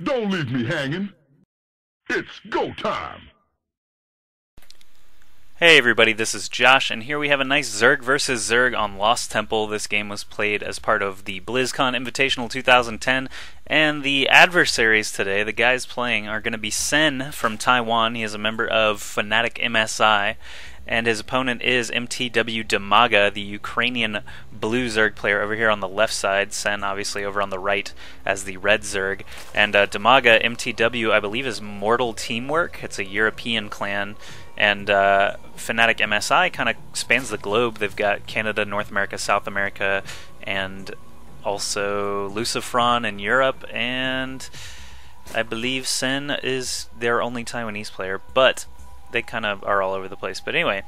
Don't leave me hanging. It's go time. Hey everybody, this is Josh, and here we have a nice Zerg vs. Zerg on Lost Temple. This game was played as part of the BlizzCon Invitational 2010, and the adversaries today, the guys playing, are going to be Sen from Taiwan. He is a member of Fnatic MSI, and his opponent is MTW Dimaga, the Ukrainian blue Zerg player over here on the left side. Sen obviously over on the right as the red Zerg. And Dimaga, MTW, I believe is Mortal Teamwork. It's a European clan. And Fnatic MSI kind of spans the globe. They've got Canada, North America, South America, and also Lucifron in Europe. And I believe Sen is their only Taiwanese player, but they kind of are all over the place. But anyway,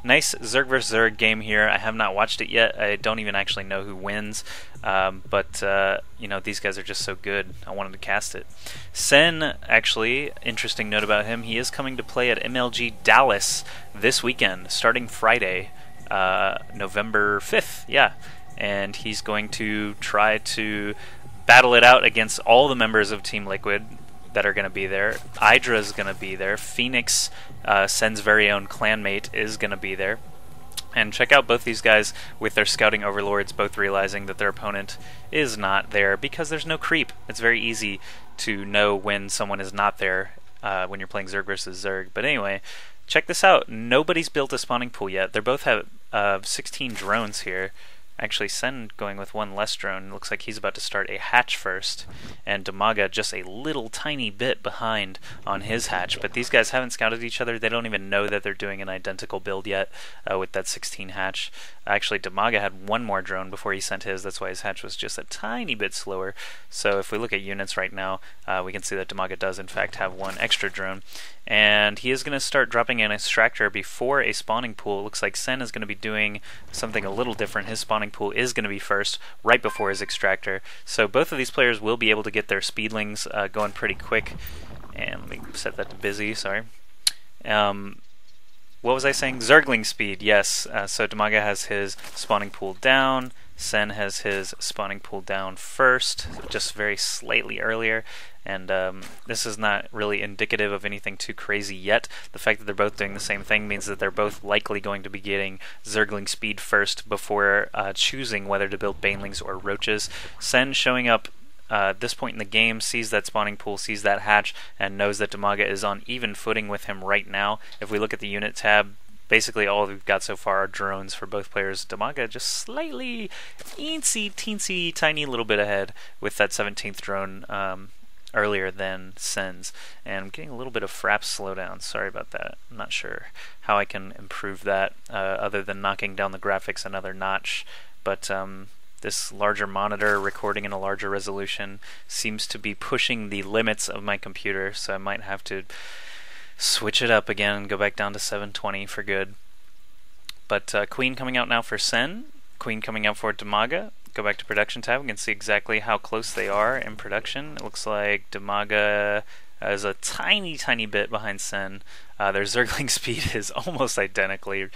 nice Zerg vs. Zerg game here. I have not watched it yet. I don't even actually know who wins. You know, these guys are just so good. I wanted to cast it. Sen, actually, interesting note about him, he is coming to play at MLG Dallas this weekend, starting Friday, November 5th. Yeah, and he's going to try to battle it out against all the members of Team Liquid that are going to be there. Hydra's going to be there. Phoenix, Sen's very own clanmate, is going to be there. And check out both these guys with their scouting overlords, both realizing that their opponent is not there because there's no creep. It's very easy to know when someone is not there when you're playing Zerg versus Zerg. But anyway, check this out. Nobody's built a spawning pool yet. They both have 16 drones here. Actually, Sen going with one less drone. Looks like he's about to start a hatch first, and Dimaga just a little tiny bit behind on his hatch. But these guys haven't scouted each other. They don't even know that they're doing an identical build yet with that 16 hatch. Actually, Dimaga had one more drone before he sent his. That's why his hatch was just a tiny bit slower. So if we look at units right now, we can see that Dimaga does in fact have one extra drone. And he is going to start dropping an extractor before a spawning pool. It looks like Sen is going to be doing something a little different. His spawning pool is going to be first, right before his extractor. So both of these players will be able to get their speedlings going pretty quick. And let me set that to busy, sorry. What was I saying? Zergling speed, yes. So Dimaga has his spawning pool down. Sen has his spawning pool down first, just very slightly earlier. And this is not really indicative of anything too crazy yet. The fact that they're both doing the same thing means that they're both likely going to be getting Zergling speed first before choosing whether to build Banelings or Roaches. Sen showing up at this point in the game, sees that spawning pool, sees that hatch, and knows that Dimaga is on even footing with him right now. If we look at the unit tab, basically all we've got so far are drones for both players. Dimaga just slightly, teensy, tiny little bit ahead with that 17th drone earlier than Sen's. And I'm getting a little bit of frap slowdown. Sorry about that. I'm not sure how I can improve that other than knocking down the graphics another notch. But this larger monitor recording in a larger resolution seems to be pushing the limits of my computer, so I might have to switch it up again and go back down to 720 for good. But Queen coming out now for Sen, Queen coming out for Dimaga. Go back to production tab, we can see exactly how close they are in production. It looks like Dimaga is a tiny bit behind Sen. Their Zergling speed is almost identically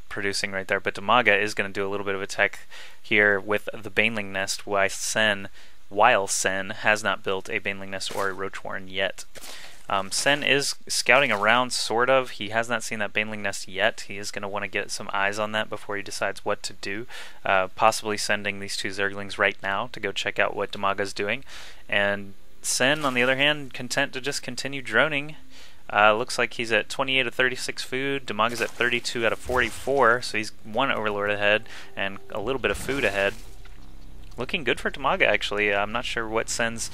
producing right there, but Dimaga is going to do a little bit of a tech here with the Baneling Nest, while Sen has not built a Baneling Nest or a Roach Warren yet. Sen is scouting around, sort of. He has not seen that Baneling Nest yet. He is going to want to get some eyes on that before he decides what to do. Possibly sending these two Zerglings right now to go check out what Dimaga's doing. And Sen, on the other hand, content to just continue droning. Looks like he's at 28 of 36 food. Dimaga's at 32 out of 44, so he's one Overlord ahead and a little bit of food ahead. Looking good for Dimaga, actually. I'm not sure what Sen's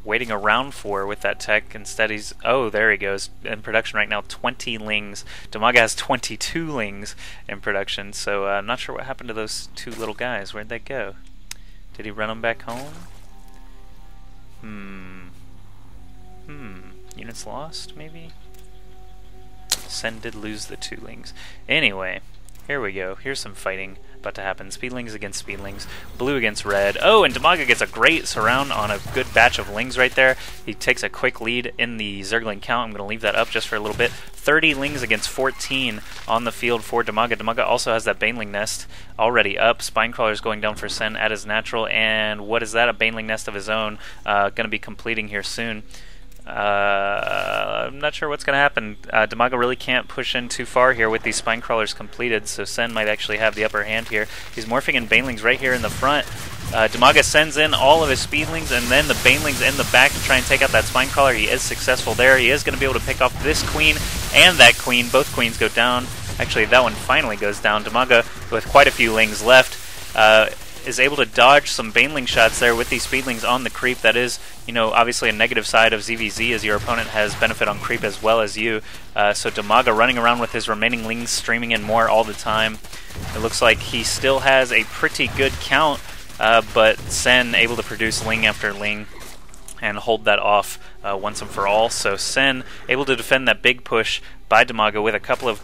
waiting around for with that tech. Instead he's, oh, there he goes, in production right now, 20 lings. Dimaga has 22 lings in production, so I'm not sure what happened to those two little guys. Where'd they go? Did he run them back home? Units lost, maybe? Sen did lose the two lings. Anyway, Here we go. Here's some fighting about to happen. Speedlings against speedlings. Blue against red. Oh, and Dimaga gets a great surround on a good batch of lings right there. He takes a quick lead in the Zergling count. I'm going to leave that up just for a little bit. 30 lings against 14 on the field for Dimaga. Dimaga also has that Baneling nest already up. Spinecrawler's going down for Sen at his natural. And what is that? A Baneling nest of his own. Going to be completing here soon. I'm not sure what's going to happen. Dimaga really can't push in too far here with these spine crawlers completed, so Sen might actually have the upper hand here. He's morphing in banelings right here in the front. Dimaga sends in all of his speedlings and then the banelings in the back to try and take out that spine crawler. He is successful there. He is going to be able to pick off this queen and that queen. Both queens go down. Actually, that one finally goes down. Dimaga, with quite a few lings left, is able to dodge some baneling shots there with these speedlings on the creep. That is, you know, obviously a negative side of ZVZ, as your opponent has benefit on creep as well as you. So Dimaga running around with his remaining lings, streaming in more all the time. It looks like he still has a pretty good count, but Sen able to produce ling after ling and hold that off once and for all. So Sen able to defend that big push by Dimaga with a couple of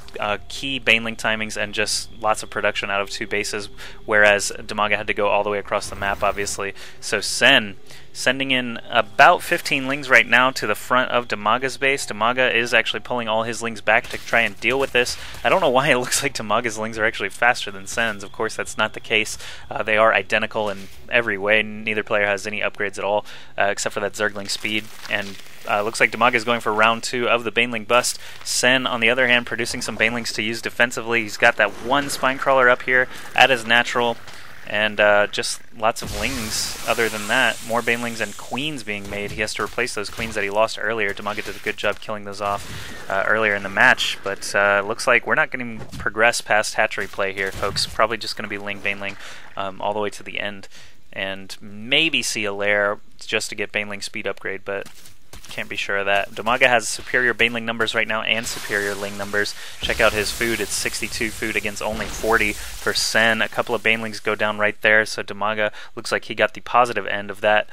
key baneling timings and just lots of production out of 2 bases, whereas Dimaga had to go all the way across the map, obviously. So Sen sending in about 15 lings right now to the front of Dimaga's base. Dimaga is actually pulling all his lings back to try and deal with this. I don't know why it looks like Dimaga's lings are actually faster than Sen's. Of course, that's not the case. They are identical in every way. Neither player has any upgrades at all, except for that Zergling speed. And looks like Dimaga is going for round 2 of the Baneling bust. Sen, on the other hand, producing some Banelings to use defensively. He's got that one Spinecrawler up here at his natural, and just lots of lings other than that. More Banelings and queens being made. He has to replace those queens that he lost earlier. Dimaga did a good job killing those off earlier in the match, but looks like we're not going to progress past hatchery play here, folks. Probably just going to be Ling Baneling all the way to the end, and maybe see a lair just to get Baneling speed upgrade, but can't be sure of that. Dimaga has superior Baneling numbers right now and superior Ling numbers. Check out his food. It's 62 food against only 40 for Sen. A couple of Banelings go down right there, so Dimaga looks like he got the positive end of that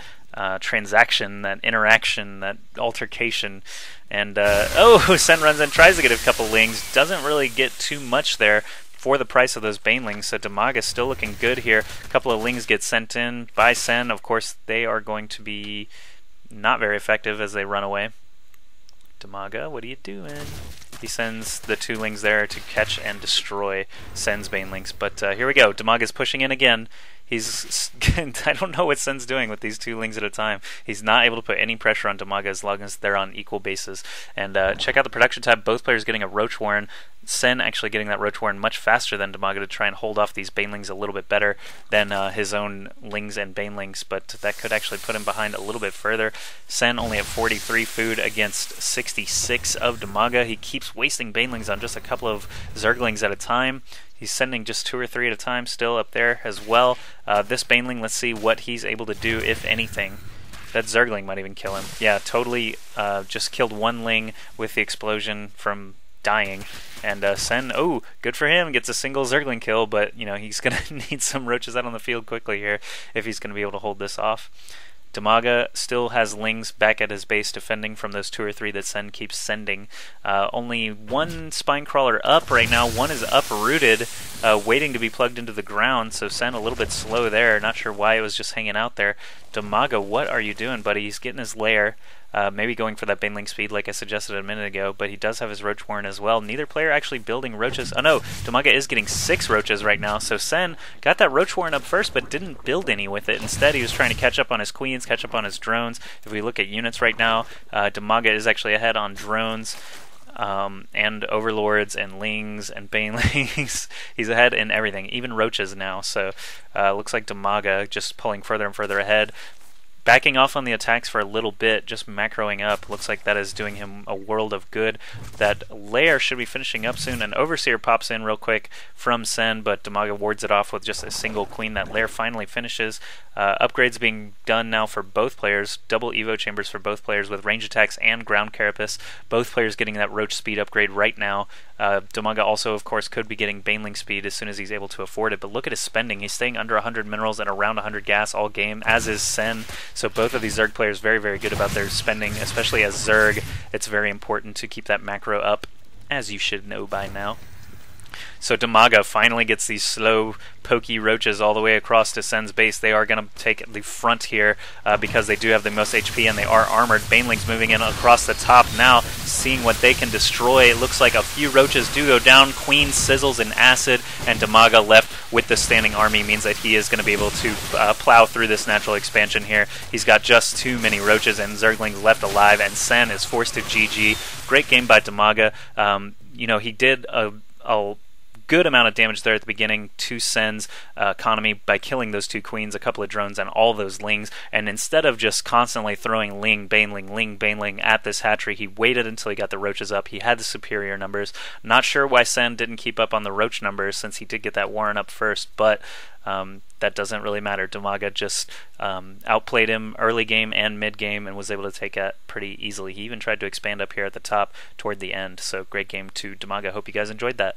transaction, that interaction, that altercation. And, oh, Sen runs in, tries to get a couple Lings. Doesn't really get too much there for the price of those Banelings, so Dimaga still looking good here. A couple of Lings get sent in by Sen. Of course, they are going to be not very effective as they run away. Dimaga, what are you doing? He sends the 2 lings there to catch and destroy Sen's Banelings. But here we go. Dimaga's pushing in again. He's I don't know what Sen's doing with these 2 lings at a time. He's not able to put any pressure on Dimaga as long as they're on equal bases. And check out the production tab. Both players getting a Roach Warren. Sen actually getting that Roach Warren much faster than Dimaga to try and hold off these Banelings a little bit better than his own lings and Banelings, but that could actually put him behind a little bit further. Sen only at 43 food against 66 of Dimaga. He keeps wasting Banelings on just a couple of Zerglings at a time. He's sending just 2 or 3 at a time still up there as well. This Baneling, let's see what he's able to do, if anything. That Zergling might even kill him. Yeah, totally just killed 1 ling with the explosion from dying. And Sen, oh, good for him, gets a single Zergling kill, but you know he's going to need some roaches out on the field quickly here if he's going to be able to hold this off. Dimaga still has lings back at his base defending from those 2 or 3 that Sen keeps sending. Only 1 Spinecrawler up right now. 1 is uprooted, waiting to be plugged into the ground, so Sen a little bit slow there. Not sure why it was just hanging out there. Dimaga, what are you doing, buddy? He's getting his lair. Maybe going for that Baneling speed like I suggested a minute ago, but he does have his Roach Warren as well. Neither player actually building roaches. Oh no, Dimaga is getting 6 roaches right now, so Sen got that Roach Warren up first but didn't build any with it. Instead he was trying to catch up on his queens, catch up on his drones. If we look at units right now, Dimaga is actually ahead on drones. And overlords and lings and banelings. He's ahead in everything, even roaches now. So looks like Dimaga just pulling further and further ahead. Backing off on the attacks for a little bit, just macroing up. Looks like that is doing him a world of good. That lair should be finishing up soon. An Overseer pops in real quick from Sen, but Dimaga wards it off with just a single queen. That lair finally finishes. Upgrades being done now for both players. Double Evo chambers for both players with range attacks and ground carapace. Both players getting that roach speed upgrade right now. Dimaga also, of course, could be getting Baneling speed as soon as he's able to afford it. But look at his spending. He's staying under 100 minerals and around 100 gas all game, as is Sen. So both of these Zerg players very, very good about their spending, especially as Zerg. It's very important to keep that macro up, as you should know by now. So Dimaga finally gets these slow, pokey roaches all the way across to Sen's base. They are going to take the front here because they do have the most HP and they are armored. Baneling's moving in across the top now, seeing what they can destroy. It looks like a few roaches do go down. Queen sizzles in acid, and Dimaga left with the standing army means that he is going to be able to plow through this natural expansion here. He's got just too many roaches, and Zerglings left alive, and Sen is forced to GG. Great game by Dimaga. You know, he did a good amount of damage there at the beginning to Sen's economy by killing those 2 queens, a couple of drones, and all those lings. And instead of just constantly throwing ling, baneling at this hatchery, he waited until he got the roaches up. He had the superior numbers. Not sure why Sen didn't keep up on the roach numbers since he did get that Warren up first, but that doesn't really matter. Dimaga just outplayed him early game and mid game and was able to take it pretty easily. He even tried to expand up here at the top toward the end. So great game to Dimaga. Hope you guys enjoyed that.